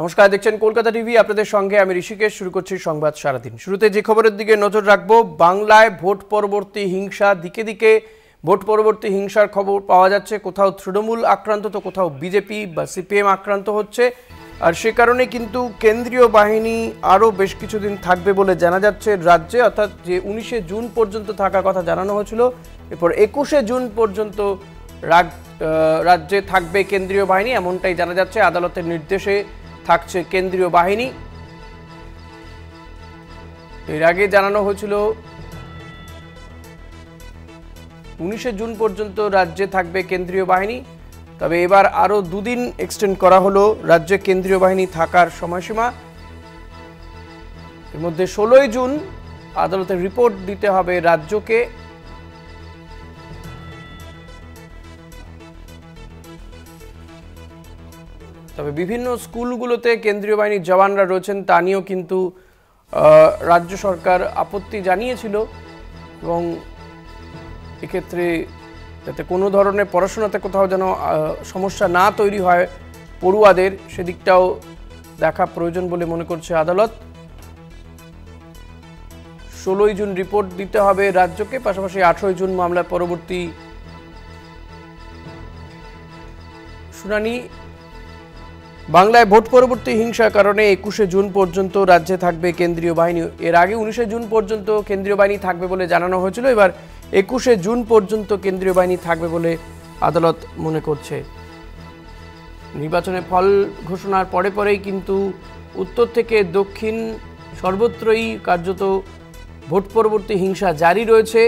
নমস্কার, দেখছেন কলকাতা টিভি। আপনাদের সঙ্গে আমি ঋষিকেশ। শুরু করছি সংবাদ সারাদিন। শুরুতে যে খবরের দিকে নজর রাখবো, বাংলায় ভোট পরবর্তী হিংসা। দিকে দিকে ভোট পরবর্তী হিংসার খবর পাওয়া যাচ্ছে। কোথাও তৃণমূল আক্রান্ত, তো কোথাও বিজেপি বা সিপিএম আক্রান্ত হচ্ছে। আর সে কারণে কিন্তু কেন্দ্রীয় বাহিনী আরও বেশ কিছুদিন থাকবে বলে জানা যাচ্ছে রাজ্যে। অর্থাৎ যে 19শে জুন পর্যন্ত থাকার কথা জানানো হয়েছিল, এরপর 21শে জুন পর্যন্ত রাজ্যে থাকবে কেন্দ্রীয় বাহিনী, এমনটাই জানা যাচ্ছে। আদালতের নির্দেশে থাকছে কেন্দ্রীয় বাহিনী। এর আগে জানানো হয়েছিল 19শে জুন পর্যন্ত রাজ্যে থাকবে কেন্দ্রীয় বাহিনী, তবে এবার আরও দুদিন এক্সটেন্ড করা হলো রাজ্যে কেন্দ্রীয় বাহিনী থাকার সময়সীমা। এর মধ্যে 16ই জুন আদালতের রিপোর্ট দিতে হবে রাজ্যকে। তবে বিভিন্ন স্কুলগুলোতে কেন্দ্রীয় বাহিনীর জওয়ানরা রয়েছেন, তা নিয়েও কিন্তু রাজ্য সরকার আপত্তি জানিয়েছিল এবং এক্ষেত্রে যাতে কোনো ধরনের পড়াশোনাতে কোথাও যেন সমস্যা না তৈরি হয় পড়ুয়াদের, সেদিকটাও দেখা প্রয়োজন বলে মনে করছে আদালত। 16ই জুন রিপোর্ট দিতে হবে রাজ্যকে, পাশাপাশি 18ই জুন মামলার পরবর্তী শুনানি। বাংলায় ভোট পরবর্তী হিংসার কারণে 21শে জুন পর্যন্ত রাজ্যে থাকবে কেন্দ্রীয় বাহিনী। এর আগে 19শে জুন পর্যন্ত কেন্দ্রীয় বাহিনী থাকবে বলে জানানো হয়েছিল, এবার 21শে জুন পর্যন্ত কেন্দ্রীয় বাহিনী থাকবে বলে আদালত মনে করছে। নির্বাচনের ফল ঘোষণার পরেই কিন্তু উত্তর থেকে দক্ষিণ সর্বত্রই কার্যত ভোট পরবর্তী হিংসা জারি রয়েছে।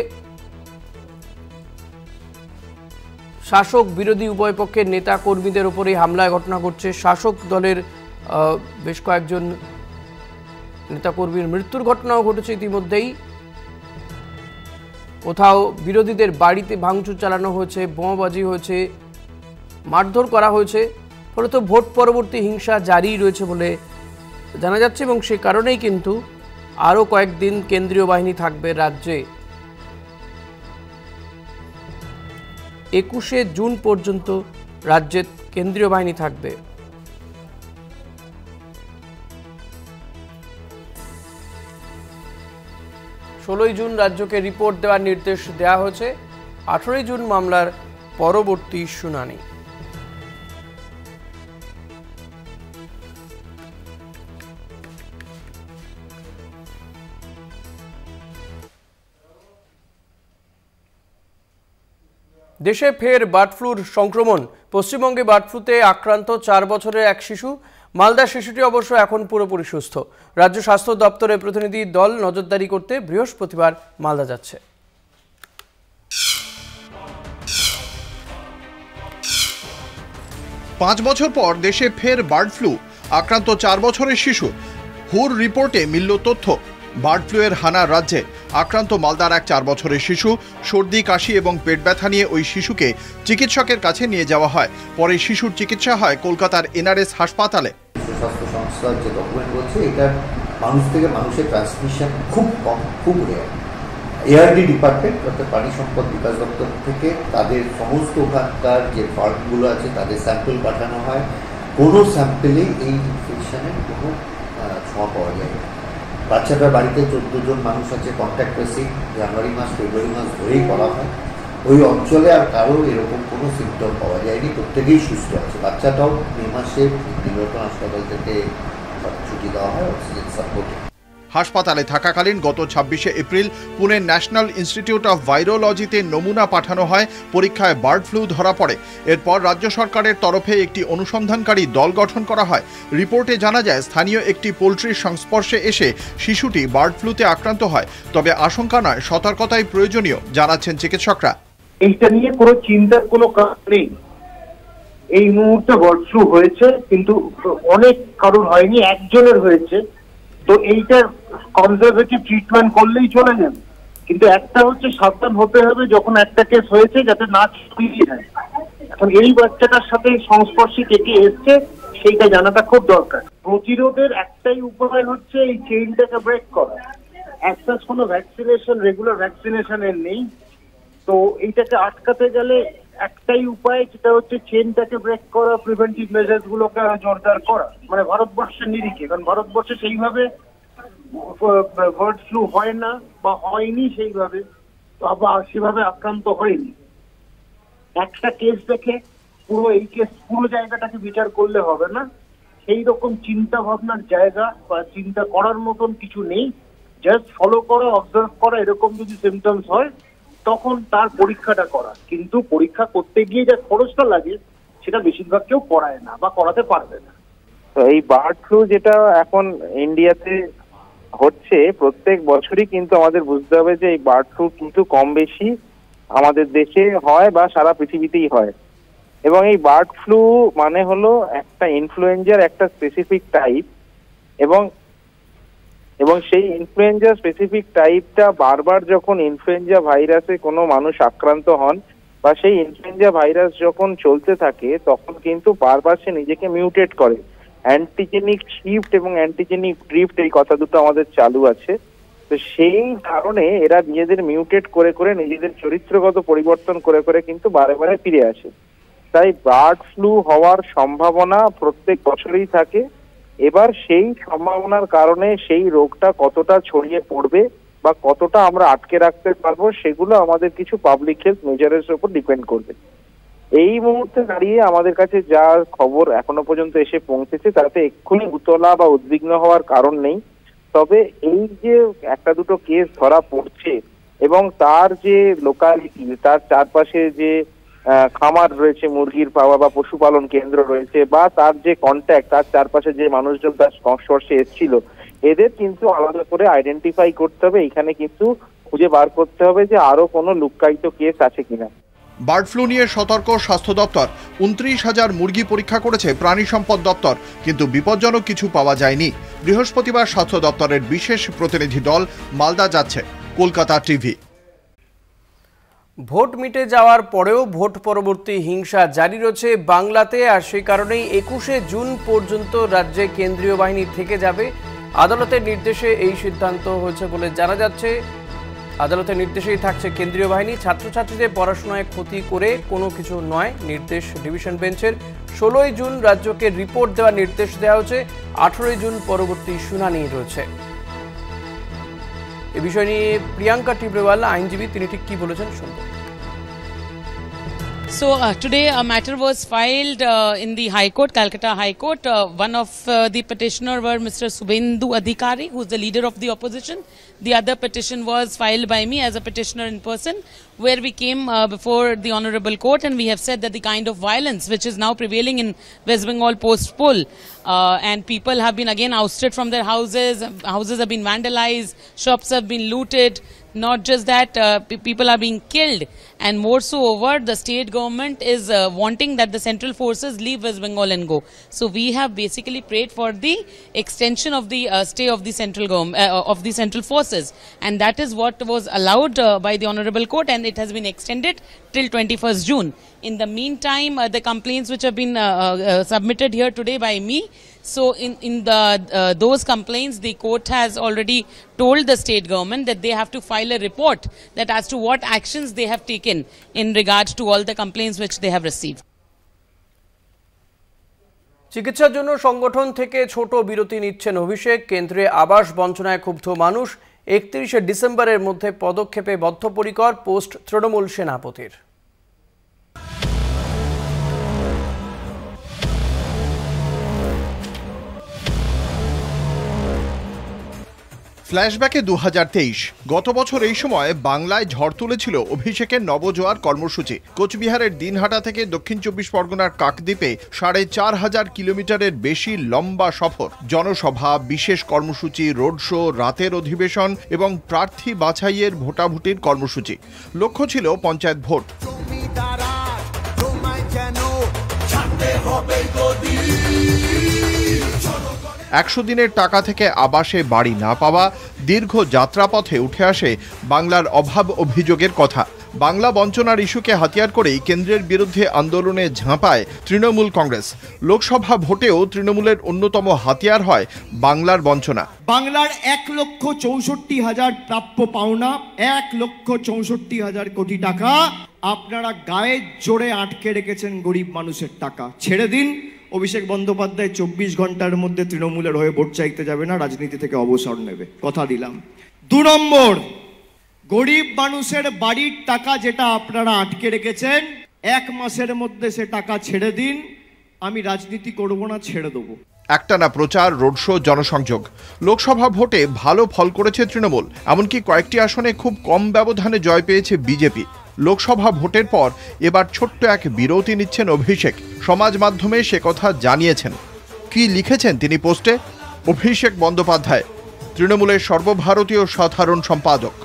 শাসক বিরোধী উভয় পক্ষের নেতা কর্মীদের উপরেই হামলার ঘটনা ঘটছে। শাসক দলের বেশ কয়েকজন নেতাকর্মীর মৃত্যুর ঘটনাও ঘটেছে ইতিমধ্যেই। কোথাও বিরোধীদের বাড়িতে ভাঙচুর চালানো হয়েছে, বোমাবাজি হয়েছে, মারধর করা হয়েছে। ফলত ভোট পরবর্তী হিংসা জারি রয়েছে বলে জানা যাচ্ছে এবং সে কারণেই কিন্তু আরও কয়েকদিন কেন্দ্রীয় বাহিনী থাকবে রাজ্যে। 21শে জুন পর্যন্ত রাজ্যে কেন্দ্রীয় বাহিনী থাকবে। 16ই জুন রাজ্যকে রিপোর্ট দেওয়ার নির্দেশ দেওয়া হয়েছে। 18ই জুন মামলার পরবর্তী শুনানি। দেশে ফের বার্ড ফ্লুর সংক্রমণ। পশ্চিমবঙ্গে বার্ড ফ্লুতে আক্রান্ত 4 বছরের এক শিশু। মালদার শিশুটি অবশ্য এখন পুরোপুরি সুস্থ। রাজ্য স্বাস্থ্য দপ্তরের প্রতিনিধি দল নজরদারি করতে বৃহস্পতিবার মালদা যাচ্ছে। 5 বছর পর দেশে ফের বার্ড ফ্লু। আক্রান্ত 4 বছরের শিশু। হুর রিপোর্টে মিলল তথ্য। বার্ড ফ্লু এর হানা রাজ্যে। আক্রান্ত মালদার এক 4 বছরের শিশু। সর্দি, কাশি এবং পেট ব্যথা নিয়ে ওই শিশুকে চিকিৎসকের কাছে নিয়ে যাওয়া হয়। পরে শিশুর চিকিৎসা হয় কলকাতার NRS হাসপাতালে। স্বাস্থ্য সংস্থার যে ডকুমেন্ট বলছে, এটা মানুষ থেকে মানুষের ট্রান্সমিশন খুব কম, খুব রেয়ার। ARD ডিপার্টমেন্ট অর্থাৎ প্রাণী সম্পদ বিকাশ দপ্তর থেকে তাদের সমস্ত ওখানকার যে ফার্মগুলো আছে তাদের স্যাম্পল পাঠানো হয়। কোনো স্যাম্পেলেই এই ইনফেকশনের কোনো ছোঁয়া পাওয়া যায় না। বাচ্চাটার বাড়িতে 14 জন মানুষ আছে কন্ট্যাক্ট ট্রেসিং, জানুয়ারি মাস ফেব্রুয়ারি মাস ধরেই করা হয়। ওই অঞ্চলে আর কারো এরকম কোনো সিমটম পাওয়া যায়নি, প্রত্যেকেই সুস্থ আছে। বাচ্চাটাও মে মাসে নীলরতন হাসপাতাল থেকে ছুটি দেওয়া হয় অক্সিজেন সাপোর্টে। হাসপাতালে থাকাকালীন গত 26শে এপ্রিল পুনের ন্যাশনাল ইনস্টিটিউট অফ ভাইরোলজিতে নমুনা পাঠানো হয়। পরীক্ষায় বার্ড ফ্লু ধরা পড়ে। এরপর রাজ্য সরকারের তরফে একটি অনুসন্ধানকারী দল গঠন করা হয়। রিপোর্টে জানা যায় স্থানীয় একটি পোলট্রির সংস্পর্শে এসে শিশুটি বার্ড ফ্লুতে আক্রান্ত হয়। তবে আশঙ্কা নয়, সতর্কতাই প্রয়োজনীয় জানাচ্ছেন চিকিৎসকরা। এইটা নিয়ে কোনো চিন্তার কোনো কারণ নেই। এই মুহূর্তে বার্ড ফ্লু হয়েছে, কিন্তু অনেক কারণ হয়নি, একজনের হয়েছে। তো এইটার কনজারভেটিভ ট্রিটমেন্ট করলেই চলে যাবে, কিন্তু একটা হচ্ছে সাবধান হতে হবে যখন একটা কেস হয়েছে যাতে না ছড়িয়ে যায়। এখন এই বাচ্চাটার সাথে সংস্পর্শে কে কে এসছে সেইটা জানাটা খুব দরকার। প্রতিরোধের একটাই উপায় হচ্ছে এই চেইনটাকে ব্রেক করা। অ্যাক্সেস কোনো ভ্যাকসিনেশন, রেগুলার ভ্যাকসিনেশনের নেই। তো এইটাকে আটকাতে গেলে একটাই উপায়, সেটা হচ্ছে চেনটাকে ব্রেক করা, প্রিভেন্টিভ মেজার্স গুলোকে জোরদার করা, মানে ভারতবর্ষের নিরিখে। কারণ ভারতবর্ষে সেইভাবে বার্ড ফ্লু হয় না বা হয়নি সেইভাবে, বা সেভাবে আক্রান্ত হয়নি। একটা কেস দেখে পুরো জায়গাটাকে বিচার করলে হবে না। সেই রকম চিন্তা ভাবনার জায়গা বা চিন্তা করার মতন কিছু নেই। জাস্ট ফলো করা, অবজার্ভ করা, এরকম যদি সিমটমস হয় তখন তার পরীক্ষাটা করা। কিন্তু পরীক্ষা করতে গিয়ে যে খরচটা লাগে সেটা বেশিরভাগ কেউ করায় না বা করাতে পারবে না। তো এই বার্ড ফ্লু যেটা এখন ইন্ডিয়াতে হচ্ছে প্রত্যেক বছরই, কিন্তু আমাদের বুঝতে হবে যে এই বার্ড ফ্লু কিন্তু কম বেশি আমাদের দেশে হয় বা সারা পৃথিবীতেই হয়। এবং এই বার্ড ফ্লু মানে হলো একটা ইনফ্লুয়েঞ্জার একটা স্পেসিফিক টাইপ, এবং সেই ইনফ্লুয়েঞ্জা স্পেসিফিক টাইপটা বারবার যখন ইনফ্লুয়েঞ্জা ভাইরাসে কোনো মানুষ আক্রান্ত হন বা সেই ইনফ্লুয়েঞ্জা ভাইরাস যখন চলতে থাকে তখন কিন্তু বারবার সে নিজেকে মিউটেট করে। অ্যান্টিজেনিক শিফট এবং অ্যান্টিজেনিক ড্রিফট এই কথা দুটো আমাদের চালু আছে। তো সেই কারণে এরা নিজেদের মিউটেট করে করে নিজেদের চরিত্রগত পরিবর্তন করে করে কিন্তু বারে বারে ফিরে আসে। তাই বার্ড ফ্লু হওয়ার সম্ভাবনা প্রত্যেক বছরই থাকে। এবার সেই সম্ভাবনার কারণে সেই রোগটা কতটা ছড়িয়ে পড়বে বা কতটা আমরা আটকে রাখতে পারবো সেগুলো আমাদের কিছু পাবলিক হেলথ মেজারের উপর ডিপেন্ড করবে। এই মুহূর্তে দাঁড়িয়ে আমাদের কাছে যা খবর এখনো পর্যন্ত এসে পৌঁছেছে তাতে এক্ষুনি উতলা বা উদ্বিগ্ন হওয়ার কারণ নেই। তবে এই যে একটা দুটো কেস ধরা পড়ছে এবং তার যে লোকালিটি, তার চারপাশে যে খামার রয়েছে মুরগির পাওয়া বা পশুপালন কেন্দ্র রয়েছে, বা তার যে কন্ট্যাক্ট, তার চারপাশে যে মানুষজন তার সংস্পর্শে এসেছিল, এদের কিন্তু আলাদা করে আইডেন্টিফাই করতে হবে। এখানে কিন্তু খুঁজে বার করতে হবে যে আরো কোনো লুক্কায়িত কেস আছে কিনা। বার্ড ফ্লু নিয়ে সতর্ক স্বাস্থ্য দপ্তর। 29,000 মুরগি পরীক্ষা করেছে প্রাণী সম্পদ দপ্তর, কিন্তু বিপজ্জনক কিছু পাওয়া যায়নি। বৃহস্পতিবার স্বাস্থ্য দপ্তরের বিশেষ প্রতিনিধি দল মালদা যাচ্ছে। কলকাতা টিভি। ভোট মিটে যাওয়ার পরেও ভোট পরবর্তী হিংসা জারি রয়েছে বাংলাতে, আর সেই কারণেই 21শে জুন পর্যন্ত রাজ্যে কেন্দ্রীয় বাহিনী থেকে যাবে। আদালতের নির্দেশে এই সিদ্ধান্ত হয়েছে বলে জানা যাচ্ছে। আদালতের নির্দেশেই থাকছে কেন্দ্রীয় বাহিনী। ছাত্রছাত্রীদের পড়াশোনায় ক্ষতি করে কোনো কিছু নয়, নির্দেশ ডিভিশন বেঞ্চের। 16ই জুন রাজ্যকে রিপোর্ট দেওয়ার নির্দেশ দেওয়া হয়েছে। 18ই জুন পরবর্তী শুনানি রয়েছে। এ বিষয় নিয়ে প্রিয়াঙ্কা টিব্রেওয়াল আইনজীবী, তিনি ঠিক কি বলেছেন শুনবো। So today a matter was filed in the High Court, Calcutta High Court. One of the petitioner were Mr. Subhendu Adhikari, who is the leader of the opposition. The other petition was filed by me as a petitioner in person, where we came before the Honorable Court and we have said that the kind of violence which is now prevailing in West Bengal post-poll, and people have been again ousted from their houses, houses have been vandalized, shops have been looted. Not just that, people are being killed, and more so over, the state government is wanting that the central forces leave West Bengal and go. So we have basically prayed for the extension of the stay of the central government, of the central forces, and that is what was allowed by the Honorable Court, and it has been extended till 21st June. In the meantime, the complaints which have been submitted here today by me, so in those complaints, the court has already told the state government that they have to file a report that as to what actions they have taken in regard to all the complaints which they have received. চিকিৎসার জন্য সংগঠন থেকে ছোট বিরতি নিচ্ছেন অভিষেক। কেন্দ্রে আবাস বঞ্চনায় ক্ষুব্ধ মানুষ। 31শে ডিসেম্বরের মধ্যে পদক্ষেপে বদ্ধপরিকর, পোস্ট তৃণমূল সেনাপতির। ফ্ল্যাশব্যাকে 2023। গত বছর এই সময় বাংলায় ঝড় তুলেছিল অভিষেকের নবজোয়ার কর্মসূচি। কোচবিহারের দিনহাটা থেকে দক্ষিণ 24 পরগনার কাকদ্বীপে 4,500 কিলোমিটারের বেশি লম্বা সফর, জনসভা, বিশেষ কর্মসূচি, রোড শো, রাতের অধিবেশন এবং প্রার্থী বাছাইয়ের ভোটাভুটির কর্মসূচি। লক্ষ্য ছিল পঞ্চায়েত ভোট। 100 দিনের টাকা থেকে আবাসে বাড়ি না পাওয়া, দীর্ঘ যাত্রাপথে উঠে আসে বাংলার অভাব অভিযোগের কথা। বাংলা বঞ্চনার ইস্যুকে হাতিয়ার করেই কেন্দ্রের বিরুদ্ধে আন্দোলনে ঝাঁপায় তৃণমূল কংগ্রেস। লোকসভা ভোটেও তৃণমূলের অন্যতম হাতিয়ার হয় বাংলার বঞ্চনা। বাংলার 1,64,000 প্রাপ্য পাওনা, 1,64,000 কোটি টাকা আপনারা গায়ের জোরে আটকে রেখেছেন গরিব মানুষের টাকা। ছেড়ে দিন, অভিষেক বন্দ্যোপাধ্যায় 24 ঘন্টার মধ্যে তৃণমূলের হয়ে ভোট চাইতে যাবে না, রাজনীতি থেকে অবসর নেবে, কথা দিলাম। 2 নম্বর, গরিব মানুষের বাড়ির টাকা যেটা আপনারা আটকে রেখেছেন, 1 মাসের মধ্যে সে টাকা ছেড়ে দিন, আমি রাজনীতি করব না, ছেড়ে দেবো। একটানা প্রচার, রোড শো, জনসংযোগ। লোকসভা ভোটে ভালো ফল করেছে তৃণমূল, এমনকি কয়েকটি আসনে খুব কম ব্যবধানে জয় পেয়েছে বিজেপি। লোকসভা ভোটের পর এবার ছোট্ট এক বিরতি নিচ্ছেন অভিষেক। সমাজ মাধ্যমে সে কথা জানিয়েছেন। কি লিখেছেন তিনি পোস্টে? অভিষেক বন্দ্যোপাধ্যায়, তৃণমূলের সর্বভারতীয় সাধারণ সম্পাদক।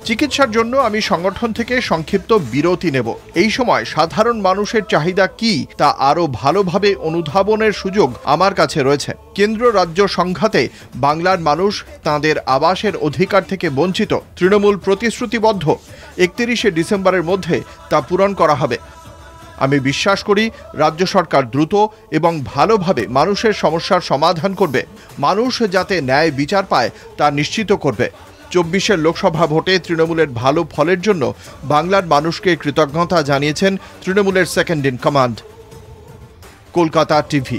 চিকিৎসার জন্য আমি সংগঠন থেকে সংক্ষিপ্ত বিরতি নেব। এই সময় সাধারণ মানুষের চাহিদা কি তা আরও ভালোভাবে অনুধাবনের সুযোগ আমার কাছে রয়েছে। কেন্দ্র রাজ্য সংঘাতে বাংলার মানুষ তাঁদের আবাসের অধিকার থেকে বঞ্চিত। তৃণমূল প্রতিশ্রুতিবদ্ধ 31শে ডিসেম্বরের মধ্যে তা পূরণ করা হবে। আমি বিশ্বাস করি রাজ্য সরকার দ্রুত এবং ভালোভাবে মানুষের সমস্যার সমাধান করবে। মানুষ যাতে ন্যায় বিচার পায় তা নিশ্চিত করবে। 24 লোকসভা ভোটে তৃণমূলের ভালো ফলের জন্য বাংলার মানুষকে কৃতজ্ঞতা জানিয়েছেন তৃণমূলের second in command. Kolkata TV.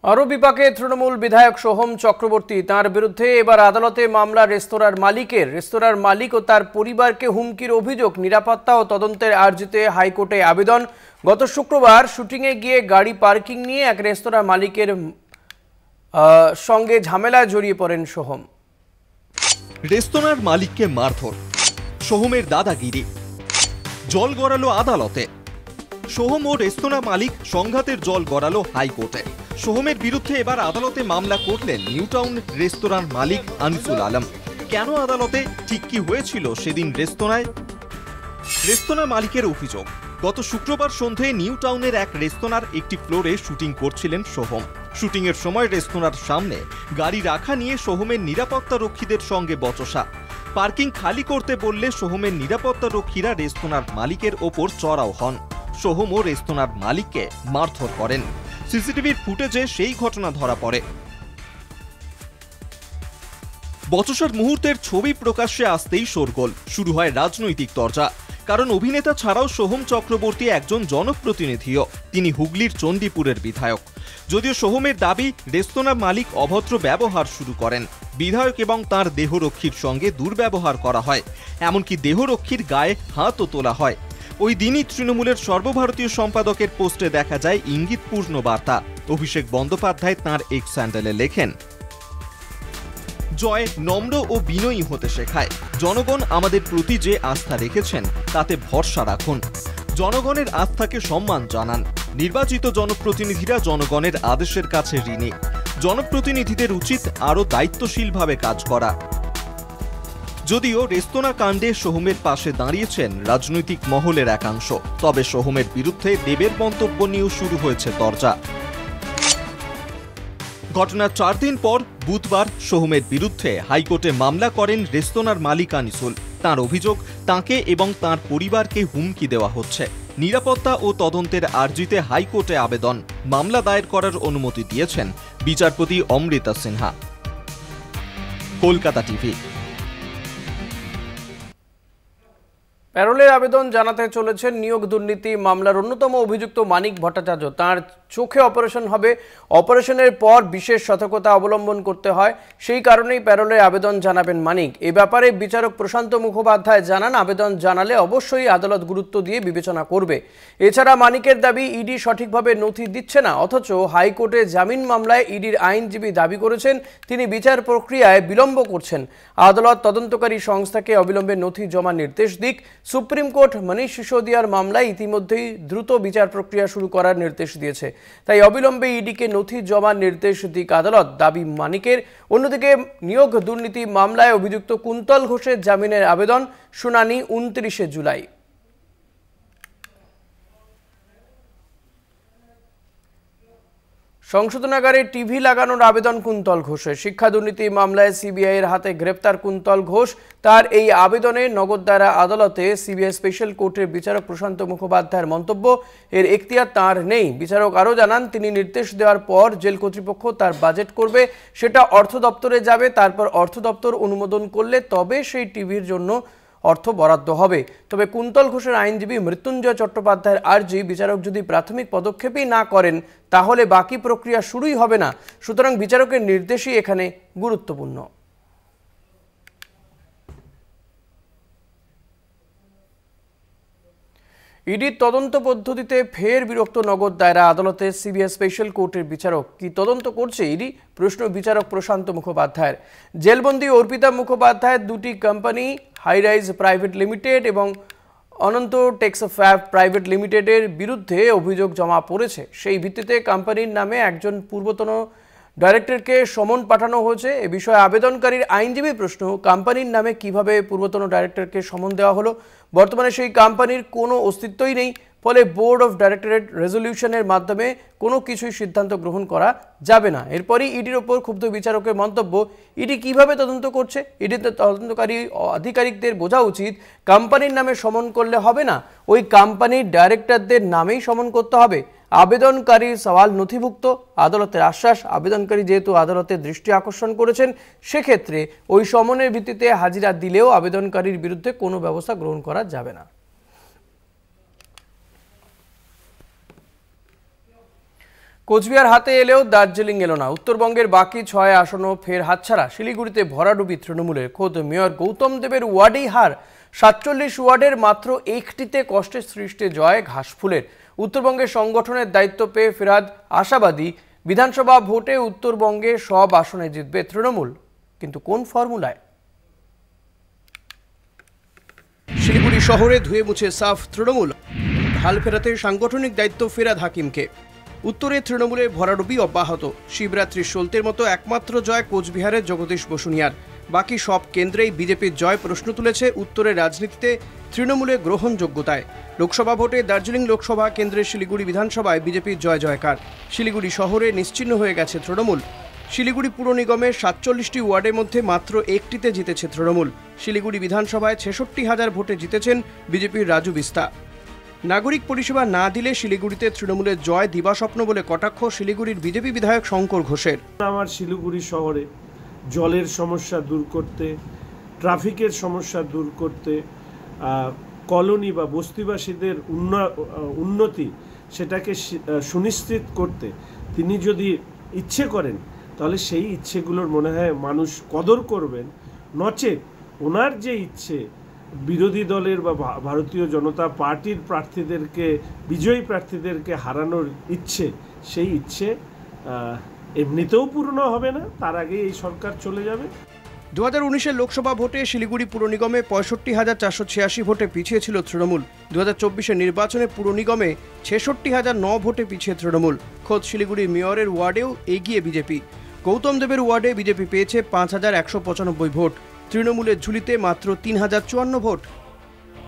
আরও বিপাকে তৃণমূল বিধায়ক সোহম চক্রবর্তী। তার বিরুদ্ধে এবার আদালতে মামলা রেস্তোরাঁর মালিকের। রেস্তোরাঁর মালিক ও তার পরিবারকে হুমকির অভিযোগ। নিরাপত্তা ও তদন্তের আর্জিতে হাইকোর্টে আবেদন। গত শুক্রবার শুটিংয়ে গিয়ে গাড়ি পার্কিং নিয়ে এক রেস্তোরাঁ মালিকের সঙ্গে ঝামেলায় জড়িয়ে পড়েন সোহম। রেস্তোরাঁর মালিককে মারধর, সোহমের দাদাগিরি, জল গড়ালো আদালতে। সোহম ও রেস্তোরাঁ মালিক সংঘাতের জল গড়ালো হাইকোর্টে। সোহমের বিরুদ্ধে এবার আদালতে মামলা করলেন নিউ টাউন রেস্তোরাঁর মালিক আনিসুল আলম। কেন আদালতে, ঠিক কি হয়েছিল সেদিন রেস্তোরাঁয়? রেস্তোরাঁ মালিকের অভিযোগ, গত শুক্রবার সন্ধ্যায় নিউ টাউনের এক রেস্তোরাঁর একটি ফ্লোরে শুটিং করছিলেন সোহম। শুটিংয়ের সময় রেস্তোরাঁর সামনে গাড়ি রাখা নিয়ে সোহমের নিরাপত্তা রক্ষীদের সঙ্গে বচসা। পার্কিং খালি করতে বললে সোহমের নিরাপত্তা রক্ষীরা রেস্তোরাঁর মালিকের ওপর চড়াও হন। সোহম ও রেস্তোরাঁর মালিককে মারধর করেন। সিসিটিভির ফুটেজে সেই ঘটনা ধরা পড়ে। বচসার মুহূর্তের ছবি প্রকাশ্যে আসতেই শোরগোল, শুরু হয় রাজনৈতিক তরজা। কারণ অভিনেতা ছাড়াও সোহম চক্রবর্তী একজন জনপ্রতিনিধিও। তিনি হুগলির চণ্ডীপুরের বিধায়ক। যদিও সোহমের দাবি রেস্তোরাঁ মালিক অভদ্র ব্যবহার শুরু করেন। বিধায়ক এবং তার দেহরক্ষীর সঙ্গে দুর্ব্যবহার করা হয়, এমনকি দেহরক্ষীর গায়ে হাতও তোলা হয়। ওই দিনই তৃণমূলের সর্বভারতীয় সম্পাদকের পোস্টে দেখা যায় ইঙ্গিতপূর্ণ বার্তা। অভিষেক বন্দ্যোপাধ্যায় তাঁর এক্স হ্যান্ডেলে লেখেন, জয় নম্র ও বিনয়ী হতে শেখায়। জনগণ আমাদের প্রতি যে আস্থা রেখেছেন তাতে ভরসা রাখুন। জনগণের আস্থাকে সম্মান জানান। নির্বাচিত জনপ্রতিনিধিরা জনগণের আদেশের কাছে ঋণী। জনপ্রতিনিধিদের উচিত আরও দায়িত্বশীলভাবে কাজ করা। যদিও রেস্তোরাঁ কাণ্ডে সোহমের পাশে দাঁড়িয়েছেন রাজনৈতিক মহলের একাংশ, তবে সোহমের বিরুদ্ধে দেবের মন্তব্য নিয়েও শুরু হয়েছে তরজা। ঘটনার 4 দিন পর বুধবার সোহমের বিরুদ্ধে হাইকোর্টে মামলা করেন রেস্তোরাঁর মালিক আনিসুল। তাঁর অভিযোগ, তাঁকে এবং তাঁর পরিবারকে হুমকি দেওয়া হচ্ছে। নিরাপত্তা ও তদন্তের আর্জিতে হাইকোর্টে আবেদন। মামলা দায়ের করার অনুমতি দিয়েছেন বিচারপতি অমৃতা সিনহা। কলকাতা টিভি। প্যারোলের আবেদন জানাতে চলেছেন নিয়োগ দুর্নীতি মামলার অন্যতম অভিযুক্ত মানিক ভট্টাচার্য। তাঁর চোখে অপারেশন হবে। অপারেশনের পর বিশেষ সতর্কতা অবলম্বন করতে হয়, সেই কারণেই প্যারোলের আবেদন জানাবেন মানিক। এ ব্যাপারে বিচারক প্রশান্ত মুখোপাধ্যায় জানান, আবেদন জানালে অবশ্যই আদালত গুরুত্ব দিয়ে বিবেচনা করবে। এছাড়া মানিকের দাবি, ইডি সঠিকভাবে নথি দিচ্ছে না, অথচ হাইকোর্টে জামিন মামলায় ইডির আইনজীবী দাবি করেছেন তিনি বিচার প্রক্রিয়ায় বিলম্ব করছেন। আদালত তদন্তকারী সংস্থাকে অবিলম্বে নথি জমা নির্দেশ দিক। সুপ্রিম কোর্ট মনীষ সিসোদিয়ার মামলায় ইতিমধ্যেই দ্রুত বিচার প্রক্রিয়া শুরু করার নির্দেশ দিয়েছে, তাই অবিলম্বে ইডিকে নথি জমার নির্দেশ দিক আদালত, দাবি মানিকের। অন্যদিকে নিয়োগ দুর্নীতি মামলায় অভিযুক্ত কুন্তল ঘোষের জামিনের আবেদন, শুনানি 29শে জুলাই। সংশোধনাগারে টিভি লাগানোর আবেদন কুন্তল ঘোষের। শিক্ষা দুর্নীতি মামলায় সিবিআই এর হাতে গ্রেপ্তার কুন্তল ঘোষ। তার এই আবেদনে নগরদারা আদালতে সিবিআই স্পেশাল কোর্টের বিচারক প্রশান্ত মুখোপাধ্যায়ের মন্তব্য, এর এখতিয়ার তাঁর নেই। বিচারক আরও জানান, তিনি নির্দেশ দেওয়ার পর জেল কর্তৃপক্ষ তার বাজেট করবে, সেটা অর্থ দপ্তরে যাবে, তারপর অর্থ দপ্তর অনুমোদন করলে তবে সেই টিভির জন্য অর্থ বরাদ্দ হবে। তবে কুন্তল ঘোষের আইনজীবী মৃত্যুঞ্জয় চট্টোপাধ্যায়ের আর্জি, বিচারক যদি প্রাথমিক পদক্ষেপই না করেন তাহলে বাকি প্রক্রিয়া শুরুই হবে না। সুতরাং বিচারকের নির্দেশই এখানে গুরুত্বপূর্ণ। ইডির তদন্ত পদ্ধতিতে ফের বিরক্ত নগর দায়রা আদালতে সিবিআই স্পেশাল কোর্টের বিচারক। কি তদন্ত করছে ইডি? প্রশ্ন বিচারক প্রশান্ত মুখোপাধ্যায়ের। জেলবন্দি অর্পিতা মুখোপাধ্যায়ের দুটি কোম্পানি, হাইরাইজ প্রাইভেট লিমিটেড এবং অনন্ত টেক্সফ্যাব প্রাইভেট লিমিটেডের বিরুদ্ধে অভিযোগ জমা পড়েছে। সেই ভিত্তিতে কোম্পানির নামে একজন পূর্বতন ডাইরেক্টরকে সমন পাঠানো হয়েছে। এ বিষয়ে আবেদনকারীর আইনজীবী প্রশ্ন, কোম্পানির নামে কিভাবে পূর্বতন ডাইরেক্টরকে সমন দেওয়া হলো? বর্তমানে সেই কোম্পানির কোনো অস্তিত্বই নেই, ফলে বোর্ড অফ ডাইরেক্টরেট রেজলিউশনের মাধ্যমে কোনো কিছুই সিদ্ধান্ত গ্রহণ করা যাবে না। এরপরই ইডির ওপর ক্ষুব্ধ বিচারকের মন্তব্য, ইডি কিভাবে তদন্ত করছে? ইডির তদন্তকারী আধিকারিকদের বোঝা উচিত, কোম্পানির নামে সমন করলে হবে না, ওই কোম্পানির ডাইরেক্টরদের নামেই সমন করতে হবে। আবেদনকারীর সওয়াল নথিভুক্ত, আদালতের আশ্বাস, আবেদনকারী যেহেতু আদালতের দৃষ্টি আকর্ষণ করেছেন, সেক্ষেত্রে ওই সমনের ভিত্তিতে হাজিরা দিলেও আবেদনকারীর বিরুদ্ধে কোনো ব্যবস্থা গ্রহণ করা যাবে না। কোচবিহার হাতে এলেও দার্জিলিং এলো না। উত্তরবঙ্গের বাকি 6 আসনও ফের হাতছাড়া। শিলিগুড়িতে ভরাডুবি তৃণমূলের। খোদ মেয়র গৌতম দেবের ওয়ার্ডেই হার। 47 ওয়ার্ডের মাত্র একটিতে কষ্টে সৃষ্টে জয় ঘাসফুলের। উত্তরবঙ্গের সংগঠনের দায়িত্ব পেয়ে ফিরহাদ আশাবাদী, বিধানসভা ভোটে উত্তরবঙ্গে সব আসনে জিতবে তৃণমূল, কিন্তু কোন ফর্মুলায়? শিলিগুড়ি শহরে ধুয়ে মুছে সাফ তৃণমূল। হাল ফেরাতে সাংগঠনিক দায়িত্ব ফিরহাদ হাকিমকে। উত্তরে তৃণমূলের ভরাডুবি অব্যাহত। শিবরাত্রির সলতের মতো একমাত্র জয় কোচবিহারের জগদীশ বসুনিয়ার। বাকি সব কেন্দ্রেই বিজেপির জয় প্রশ্ন তুলেছে উত্তরের রাজনীতিতে তৃণমূলের গ্রহণযোগ্যতায়। লোকসভা ভোটে দার্জিলিং লোকসভা কেন্দ্রের শিলিগুড়ি বিধানসভায় বিজেপির জয় জয়কার। শিলিগুড়ি শহরে নিশ্চিহ্ন হয়ে গেছে তৃণমূল। শিলিগুড়ি পুর নিগমের 47টি ওয়ার্ডের মধ্যে মাত্র একটিতে জিতেছে তৃণমূল। শিলিগুড়ি বিধানসভায় 66,000 ভোটে জিতেছেন বিজেপির রাজু বিস্তা। নাগরিক পরিষেবা না দিলে শিলিগুড়িতে তৃণমূলের জয় দিবাস্বপ্ন বলে কটাক্ষ শিলিগুড়ির বিজেপি বিধায়ক শঙ্কর ঘোষের। আমার শিলিগুড়ি শহরে জলের সমস্যা দূর করতে, ট্রাফিকের সমস্যা দূর করতে, কলোনি বা বস্তিবাসীদের উন্নতি সেটাকে সুনিশ্চিত করতে তিনি যদি ইচ্ছে করেন, তাহলে সেই ইচ্ছেগুলোর মনে হয় মানুষ কদর করবেন। নচেত ওনার যে ইচ্ছে, বিরোধী দলের বা ভারতীয় জনতা পার্টির প্রার্থীদেরকে, বিজয়ী প্রার্থীদেরকে হারানোর ইচ্ছে, সেই ইচ্ছে এমনিতেও পূর্ণ হবে না, তার আগে এই সরকার চলে যাবে। 2019-এর লোকসভা ভোটে শিলিগুড়ি পুর নিগমে 65,486 ভোটে পিছিয়ে ছিল তৃণমূল। 2024-এর নির্বাচনে পুর নিগমে 66,009 ভোটে পিছিয়ে তৃণমূল। খোদ শিলিগুড়ি মেয়রের ওয়ার্ডেও এগিয়ে বিজেপি। গৌতম দেবের ওয়ার্ডে বিজেপি পেয়েছে 5,195 ভোট। তৃণমূলের ঝুলিতে মাত্র 3,054 ভোট।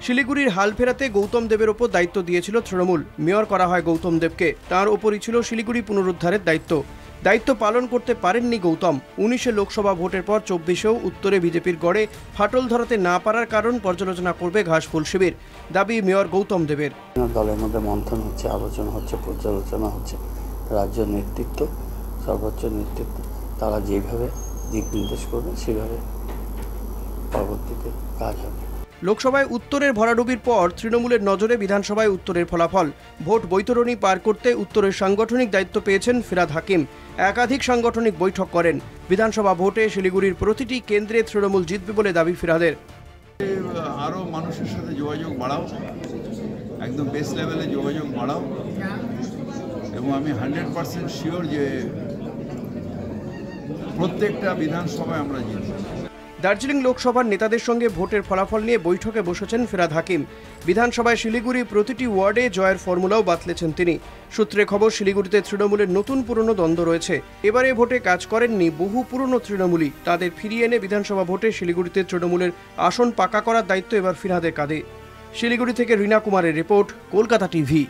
শিলিগুড়ির হাল ফেরাতে গৌতম দেবের ওপর দায়িত্ব দিয়েছিল তৃণমূল। মেয়র করা হয় গৌতম দেবকে। তাঁর ওপরই ছিল শিলিগুড়ি পুনরুদ্ধারের দায়িত্ব পালন করতে পারেননি গৌতম। 19-এ লোকসভা ভোটের পর 24-এও উত্তরে বিজেপির গড়ে ফাটল ধরাতে না পারার কারণ পর্যালোচনা করবে ঘাসফুল শিবির, দাবি মেয়র গৌতম দেবের। দলের মধ্যে মন্থন হচ্ছে, আলোচনা হচ্ছে, পর্যালোচনা হচ্ছে। রাজ্য নেতৃত্ব, সর্বোচ্চ নেতৃত্ব, তারা যেভাবে দিক নির্দেশ করবে সেভাবে পরবর্তীতে কাজ হবে। লোকসভায় উত্তরের ভরাডুবির পর তৃণমূলের নজরে বিধানসভায় উত্তরের ফলাফল। ভোট বৈতরণী পার করতে উত্তরের সাংগঠনিক দায়িত্ব পেয়েছেন ফিরহাদ হাকিম। একাধিক সাংগঠনিক বৈঠক করেন। বিধানসভা ভোটে শিলিগুড়ির প্রতিটি কেন্দ্রে তৃণমূল জিতবে বলে দাবি ফিরহাদের। আরও মানুষের সাথে যোগাযোগ বাড়াও, একদম বেস লেভেলে যোগাযোগ বাড়াও, এবং আমি 100% শিওর যে প্রত্যেকটা বিধানসভায় আমরা জিতব। দার্জিলিং লোকসভার নেতাদের সঙ্গে ভোটের ফলাফল নিয়ে বৈঠকে বসেছেন ফিরহাদ হাকিম। বিধানসভায় শিলিগুড়ি প্রতিটি ওয়ার্ডে জয়ের ফর্মুলাও বাতলেছেন তিনি। সূত্রে খবর, শিলিগুড়িতে তৃণমূলের নতুন পুরনো দ্বন্দ্ব রয়েছে। এবারে ভোটে কাজ করেননি বহু পুরনো তৃণমূলী। তাদের ফিরিয়ে এনে বিধানসভা ভোটে শিলিগুড়িতে তৃণমূলের আসন পাকা করার দায়িত্ব এবার ফিরহাদের কাঁধে। শিলিগুড়ি থেকে রীনা কুমারের রিপোর্ট, কলকাতা টিভি।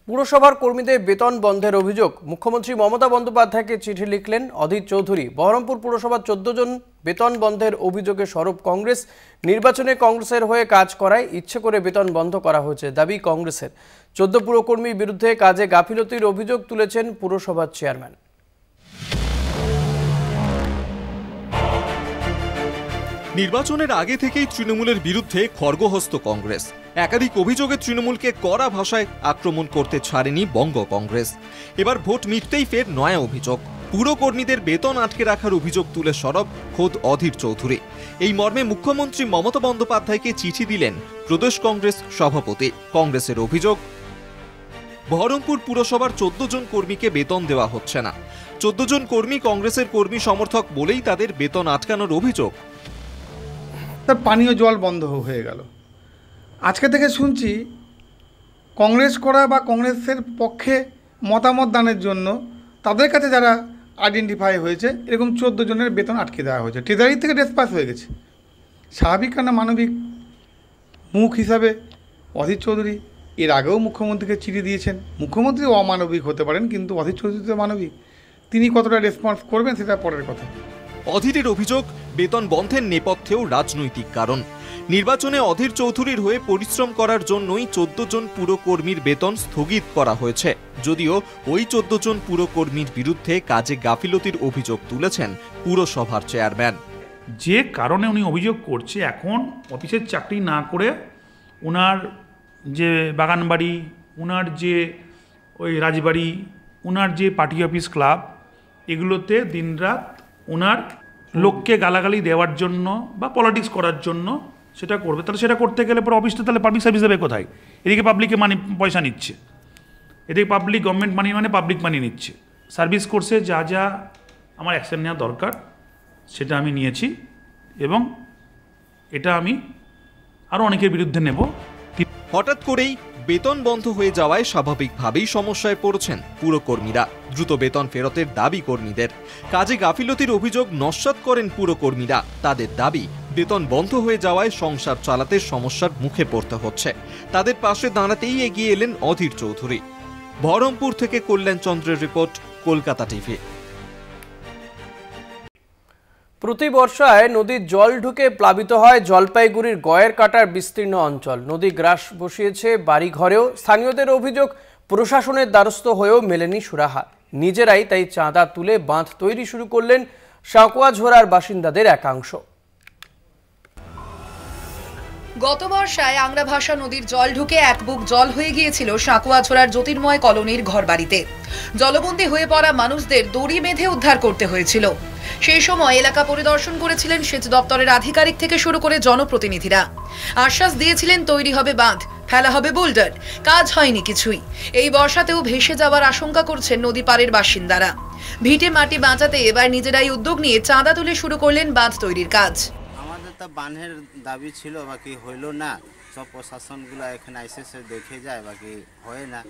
পুরসভার কর্মীদের বেতন বন্ধের অভিযোগ, মুখ্যমন্ত্রী মমতা বন্দ্যোপাধ্যায়কে চিঠি লিখলেন অধীর চৌধুরী। বহরমপুর পুরসভার 14 জন বেতন বন্ধের অভিযোগে সরব কংগ্রেস। নির্বাচনে কংগ্রেসের হয়ে কাজ করায় ইচ্ছে করে বেতন বন্ধ করা হয়েছে দাবি কংগ্রেসের। 14 পুরকর্মীর বিরুদ্ধে কাজে গাফিলতির অভিযোগ তুলেছেন পুরসভার চেয়ারম্যান। নির্বাচনের আগে থেকেই তৃণমূলের বিরুদ্ধে খড়গহস্ত কংগ্রেস। একাধিক অভিযোগে তৃণমূলকে কড়া ভাষায় আক্রমণ করতে ছাড়েনি বঙ্গ কংগ্রেস। এবার ভোট মিটতেই ফের নয়া অভিযোগ, পুরকর্মীদের বেতন আটকে রাখার অভিযোগ তুলে সরব খোদ অধীর চৌধুরী। এই মর্মে মুখ্যমন্ত্রী মমতা বন্দ্যোপাধ্যায়কে চিঠি দিলেন প্রদেশ কংগ্রেস সভাপতি। কংগ্রেসের অভিযোগ, বহরমপুর পুরসভার 14 জন কর্মীকে বেতন দেওয়া হচ্ছে না। 14 জন কর্মী কংগ্রেসের কর্মী সমর্থক বলেই তাদের বেতন আটকানোর অভিযোগ। তার পানীয় জল বন্ধ হয়ে গেল। আজকে থেকে শুনছি কংগ্রেস করা বা কংগ্রেসের পক্ষে মতামত দানের জন্য তাদের কাছে যারা আইডেন্টিফাই হয়েছে এরকম 14 জনের বেতন আটকে দেওয়া হয়েছে। ট্রেজারি থেকে ডিসপাস হয়ে গেছে। স্বাভাবিক না মানবিক? মুখ হিসাবে অধীর চৌধুরী এর আগেও মুখ্যমন্ত্রীকে চিঠি দিয়েছেন। মুখ্যমন্ত্রী অমানবিক হতে পারেন, কিন্তু অধীর চৌধুরী তো মানবিক। তিনি কতটা রেসপন্স করবেন সেটা পরের কথা। অধীরের অভিযোগ, বেতন বন্ধের নেপথ্যেও রাজনৈতিক কারণ। নির্বাচনে অধীর চৌধুরীর হয়ে পরিশ্রম করার জন্যই 14 জন পুরকর্মীর বেতন স্থগিত করা হয়েছে। যদিও ওই 14 জন পুরকর্মীর বিরুদ্ধে কাজে গাফিলতির অভিযোগ তুলেছেন পুরসভার চেয়ারম্যান। যে কারণে উনি অভিযোগ করছে, এখন অফিসের চাকরি না করে ওনার যে বাগানবাড়ি, ওনার যে ওই রাজবাড়ি, ওনার যে পার্টি অফিস ক্লাব, এগুলোতে দিনরাত ওনার লোককে গালাগালি দেওয়ার জন্য বা পলিটিক্স করার জন্য সেটা করবে। তাহলে সেটা করতে গেলে পরে অফিসটা তাহলে পাবলিক সার্ভিস দেবে কোথায়? এদিকে পাবলিকে মানি পয়সা নিচ্ছে, এদিকে পাবলিক গভর্নমেন্ট মানি মানে পাবলিক মানি নিচ্ছে। সার্ভিস কোর্সে যা যা আমার অ্যাকশন নেওয়া দরকার সেটা আমি নিয়েছি, এবং এটা আমি আরও অনেকের বিরুদ্ধে নেব। হঠাৎ করেই বেতন বন্ধ হয়ে যাওয়ায় স্বাভাবিকভাবেই সমস্যায় পড়ছেন পুরকর্মীরা। দ্রুত বেতন ফেরতের দাবি কর্মীদের। কাজে গাফিলতির অভিযোগ নস্যাৎ করেন পুরকর্মীরা। তাদের দাবি, বেতন বন্ধ হয়ে যাওয়ায় সংসার চালাতে সমস্যার মুখে পড়তে হচ্ছে। তাদের পাশে দাঁড়াতেই এগিয়ে এলেন অধীর চৌধুরী। বহরমপুর থেকে কল্যাণ চন্দ্রের রিপোর্ট, কলকাতা টিভি। প্রতি বর্ষায় নদীর জল ঢুকে প্লাবিত হয় জলপাইগুড়ির গয়ের কাটার বিস্তীর্ণ অঞ্চল। নদী গ্রাস বসিয়েছে বাড়ি ঘরেও। স্থানীয়দের অভিযোগ, প্রশাসনের দ্বারস্থ হয়েও মেলেনি সুরাহা। নিজেরাই তাই চাঁদা তুলে বাঁধ তৈরি শুরু করলেন সাঁকুয়াঝোড়ার বাসিন্দাদের একাংশ। গত বর্ষায় আংরা ভাষা নদীর জল ঢুকে এক বুক জল হয়ে গিয়েছিল সাঁকুয়াঝোড়ার জ্যোতির্ময় কলোনির ঘরবাড়িতে। জলবন্দী হয়ে পড়া মানুষদের দড়ি বেঁধে উদ্ধার করতে হয়েছিল। সেই সময় এলাকা পরিদর্শন করেছিলেন সেচ দপ্তরের আধিকারিক থেকে শুরু করে জনপ্রতিনিধিরা। আশ্বাস দিয়েছিলেন তৈরি হবে বাঁধ, ফেলা হবে বোল্ডার। কাজ হয়নি কিছুই। এই বর্ষাতেও ভেসে যাওয়ার আশঙ্কা করছেন নদী পাড়ের বাসিন্দারা। ভিটে মাটি বাঁচাতে এবার নিজেরাই উদ্যোগ নিয়ে চাঁদা তুলে শুরু করলেন বাঁধ তৈরির কাজ। আমাদের তো বাঁধের দাবি ছিল, বাকি হইল না। সব প্রশাসনগুলো এখানে এসে দেখে যায়, বাকি হয় না।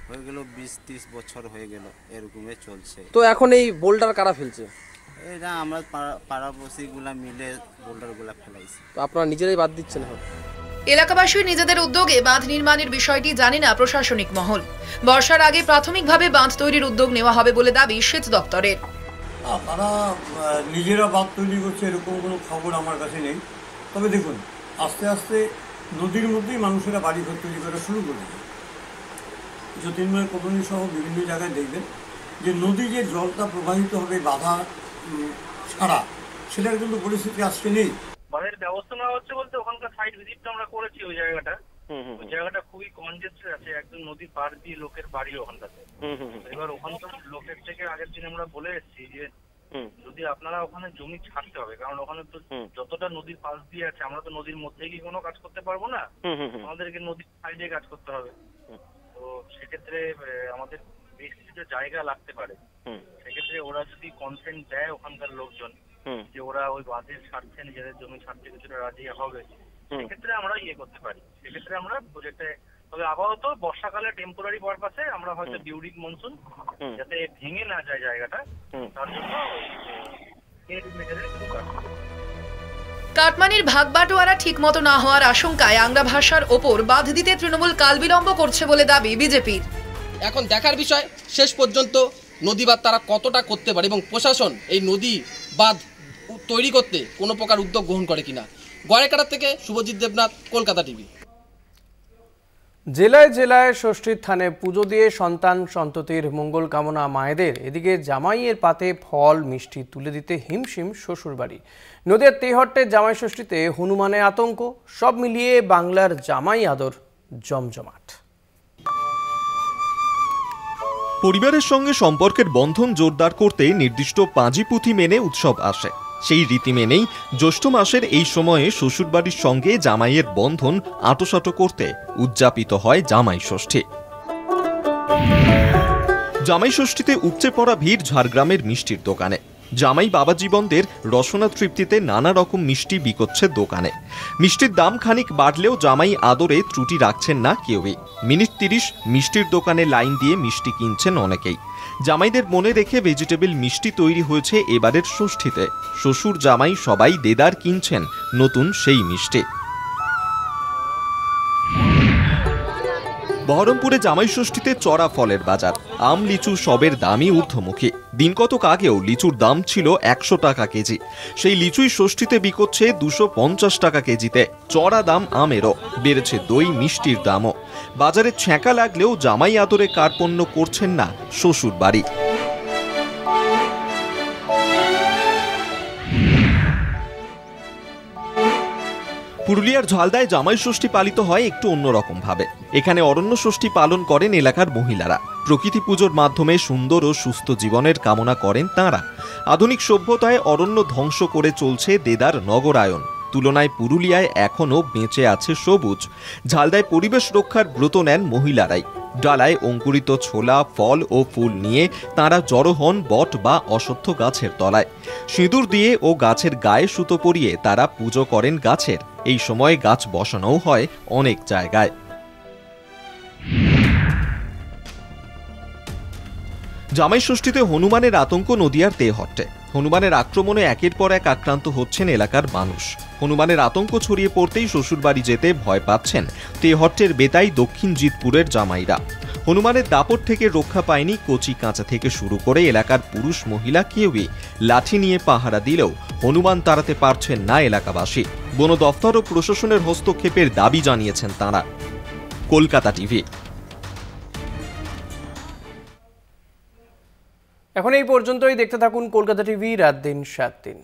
হয়ে গেল 20-30 বছর হয়ে গেল, এরকমই চলছে। তো এখন এই বোল্ডার কারা ফেলছে? এটা আমরা পাড়াপড়শিগুলা মিলে বোল্ডারগুলা ফেলাইছি। তো আপনারা নিজেরাই বাদ দিচ্ছেন এখন? এলাকাবাসী নিজেদের উদ্যোগে বাঁধ নির্মাণের বিষয়টি জানে না প্রশাসনিক মহল। বর্ষার আগে প্রাথমিকভাবে বাঁধ তৈরির উদ্যোগ নেওয়া হবে বলে দাবি সেচ দপ্তরের। তারা নিজেরা বাঁধ তৈরি করছে এরকম কোনো খবর আমার কাছে নেই। তবে দেখুন, আস্তে আস্তে নদীর মধ্যেই মানুষেরা বাড়ি ঘর তৈরি করা শুরু করেছে। জ্যোতির্ময় কলোনি সহ বিভিন্ন জায়গায় দেখবেন যে নদী যে জলটা প্রবাহিত হবে বাধা ছাড়া, সেটার কিন্তু পরিস্থিতি আজকে নেই। বাঁধের ব্যবস্থা নেওয়া হচ্ছে বলতে ওখানকার সাইড ভিজিটটা আমরা করেছি। ওই জায়গাটা খুবই কনজেস্টেড আছে, একদম নদী পার দিয়ে লোকের বাড়ি ওখানটাতে। এবার ওখানকার লোকের থেকে আগের দিন আমরা বলে এসেছি যে যদি আপনারা ওখানে জমি ছাড়তে হবে, কারণ ওখানে তো যতটা নদীর পাশ দিয়ে আছে, আমরা তো নদীর মধ্যে গিয়ে কোনো কাজ করতে পারবো না, আমাদেরকে নদীর সাইডে কাজ করতে হবে। তো সেক্ষেত্রে আমাদের বেশ কিছুটা জায়গা লাগতে পারে। সেক্ষেত্রে ওরা যদি কনসেন্ট দেয় ওখানকার লোকজন যে ওরা ওই বাঁধের স্বার্থে নিজেদের জমি ছাড়তে কিছুটা রাজি হবে, সেক্ষেত্রে আমরা করতে পারি। সেক্ষেত্রে আমরা প্রজেক্টে, তবে আপাতত বর্ষাকালে টেম্পোরারি পারপাসে আমরা হয়তো ডিউরিং মনসুন যাতে ভেঙে না যায় জায়গাটা, তার জন্য কাটমানির ভাগ বাটোয়ারা ঠিক মতো না হওয়ার আশঙ্কায় আংরা ভাষার ওপর বাঁধ দিতে তৃণমূল কাল বিলম্ব করছে বলে দাবি বিজেপির। এখন দেখার বিষয় শেষ পর্যন্ত নদী বাঁধ তারা কতটা করতে পারে এবং প্রশাসন এই নদী বাঁধ তৈরি করতে কোনো প্রকার উদ্যোগ গ্রহণ করে কিনা। গড়েকাটা থেকে শুভজিৎ দেবনাথ, কলকাতা টিভি। জেলায় জেলায় ষষ্ঠীর থানে পুজো দিয়ে সন্তান সন্ততির মঙ্গল কামনা মায়েদের, এদিকে জামাইয়ের পাতে ফল মিষ্টি তুলে দিতে হিমশিম শ্বশুরবাড়ি। নদিয়ার তেহট্টে জামাই ষষ্ঠীতে হনুমানের আতঙ্ক, সব মিলিয়ে বাংলার জামাই আদর জমজমাট। পরিবারের সঙ্গে সম্পর্কের বন্ধন জোরদার করতে নির্দিষ্ট পাঁজি পুঁথি মেনে উৎসব আসে। সেই রীতি মেনেই জ্যৈষ্ঠ মাসের এই সময়ে শ্বশুরবাড়ির সঙ্গে জামাইয়ের বন্ধন আঁটোসাঁটো করতে উদযাপিত হয় জামাই ষষ্ঠী। জামাই ষষ্ঠীতে উপচে পড়া ভিড় ঝাড়গ্রামের মিষ্টির দোকানে। জামাই বাবা জীবনদের রসনা তৃপ্তিতে নানা রকম মিষ্টি বিকোচ্ছে দোকানে। মিষ্টির দাম খানিক বাড়লেও জামাই আদরে ত্রুটি রাখছেন না কেউই। মিনিট 30 মিষ্টির দোকানে লাইন দিয়ে মিষ্টি কিনছেন অনেকেই। জামাইদের মনে রেখে ভেজিটেবল মিষ্টি তৈরি হয়েছে এবারের ষষ্ঠীতে। শ্বশুর জামাই সবাই দেদার কিনছেন নতুন সেই মিষ্টি। বহরমপুরে জামাই ষষ্ঠীতে চড়া ফলের বাজার। আম লিচু সবের দামই ঊর্ধ্বমুখী। দিন কতক আগেও লিচুর দাম ছিল 100 টাকা কেজি। সেই লিচুই ষষ্ঠীতে বিকোচ্ছে 250 টাকা কেজিতে। চড়া দাম আমেরও, বেড়েছে দই মিষ্টির দামও। বাজারে ছ্যাঁকা লাগলেও জামাই আদরে কার্পণ্য করছেন না শ্বশুর বাড়ি। পুরুলিয়ার ঝালদায় জামাই ষষ্ঠী পালিত হয় একটু অন্যরকম ভাবে। এখানে অরণ্য ষষ্ঠী পালন করেন এলাকার মহিলারা। প্রকৃতি পুজোর মাধ্যমে সুন্দর ও সুস্থ জীবনের কামনা করেন তাঁরা। আধুনিক সভ্যতায় অরণ্য ধ্বংস করে চলছে দেদার নগরায়ন। তুলনায় পুরুলিয়ায় এখনও বেঁচে আছে সবুজ। ঝালদায় পরিবেশ রক্ষার ব্রত নেন মহিলারাই। ডালায় অঙ্কুরিত ছোলা, ফল ও ফুল নিয়ে তাঁরা জড়ো হন বট বা অশ্বত্থ গাছের তলায়। সিঁদুর দিয়ে ও গাছের গায়ে সুতো পরিয়ে তারা পুজো করেন গাছের। এই সময় গাছ বসানোও হয় অনেক জায়গায়। জামাই ষষ্ঠীতে হনুমানের আতঙ্ক নদিয়ার তেহট্টে। হনুমানের আক্রমণে একের পর এক আক্রান্ত হচ্ছেন এলাকার মানুষ। হনুমানের আতঙ্ক ছড়িয়ে পড়তেই শ্বশুরবাড়ি যেতে ভয় পাচ্ছেন তেহট্টের বেতাই দক্ষিণ জিতপুরের জামাইরা। হনুমানের দাপট থেকে রক্ষা পায়নি কচি কাঁচা থেকে শুরু করে এলাকার পুরুষ মহিলা কেউই। লাঠি নিয়ে পাহারা দিলেও হনুমান তাড়াতে পারছেন না এলাকাবাসী। বন দফতর ও প্রশাসনের হস্তক্ষেপের দাবি জানিয়েছেন তাঁরা। কলকাতা টিভি। এখন এই পর্যন্তই। দেখতে থাকুন কলকাতা টিভি, রাত দিন 7 দিন।